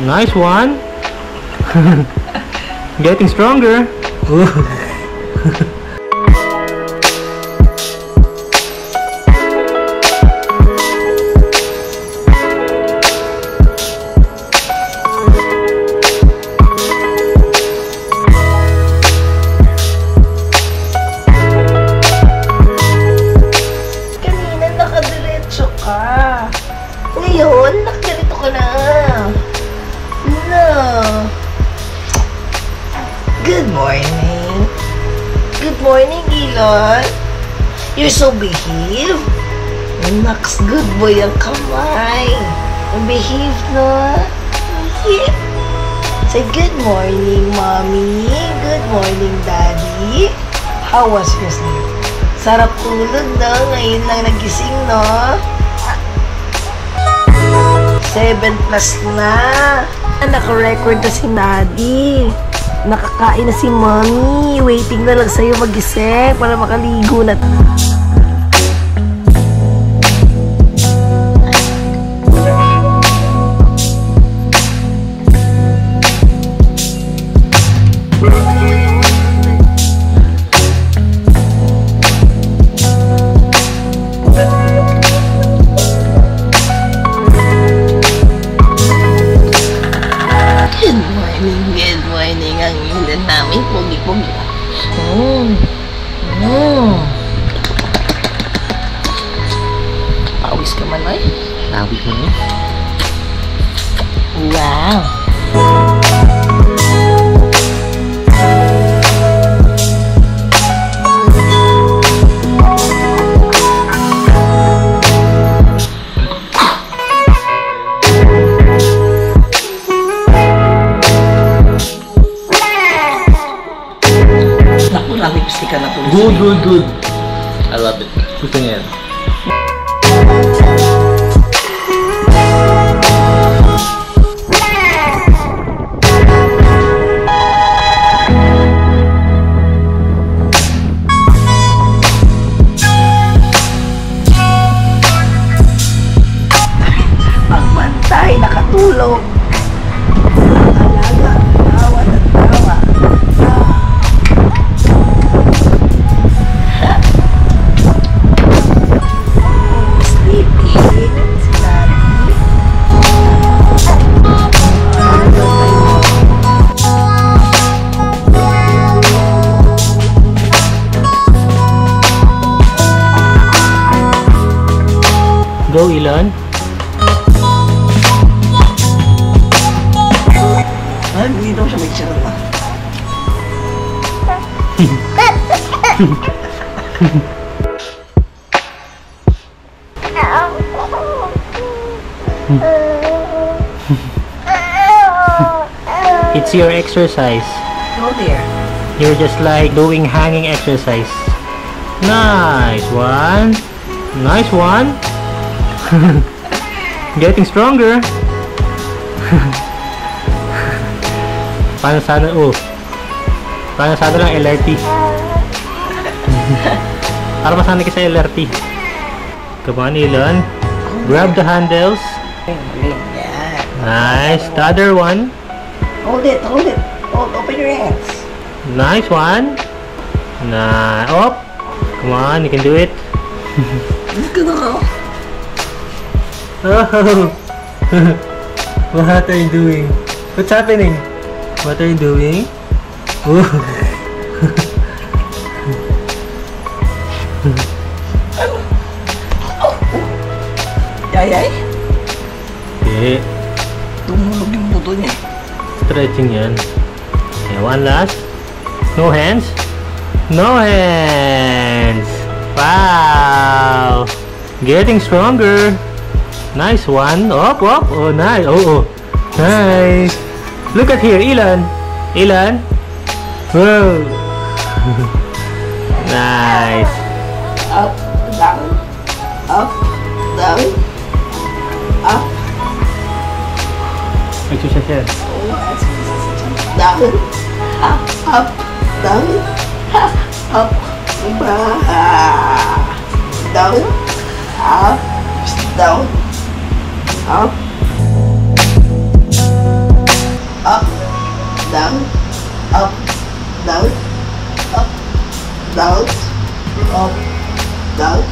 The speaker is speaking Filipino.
Nice one. Getting stronger. Ngayon, nakarito ka na. No. Good morning. Good morning, Elon. You're so behave. Naks, good boy ang kamay. Behave, no? Yeah. Say good morning, mommy. Good morning, daddy. How was your sleep? Sarap tulog, no? Ngayon lang nagising, no? 7+ na. Naka-record na si Daddy. Nakakain na si Mommy. Waiting na lang sa'yo magising para makaligo na. Good morning. Ang ilan namin. Pogi-pogi. Pawis ka man, ay? Pawis mo niya. Wow! Naku, gusto ka na tuloy. Good. I love it. Gusto niya yan. Pagbantay, nakatulog. Alaga, tawa at tawa. Go, Elon. Ay, hindi daw siya may charata. It's your exercise. Go there. You're just like doing hanging exercise. Nice one. Nice one. Getting stronger. Paano sana lang LRT? Para masanay ka sa LRT. Come on, Elon. Grab the handles. Nice. The other one. Hold it. Open your hands. Nice one. Up. Come on, you can do it. Look at ako. Oh. What are you doing? What's happening? What are you doing? Oh. Yay. Okay. Tumulog yung buto niya. Stretching yan. Okay, one last. No hands. No hands. Wow. Getting stronger. Nice one. Up. Oh, nice. Oh. Nice. Look at here, Elon. Whoa. Nice. Up, down. Up, down. Up. Exercise yan. Down. Up, down. Up. Down. Up. Down. Up. Up, down, up, down, up, down, up, down.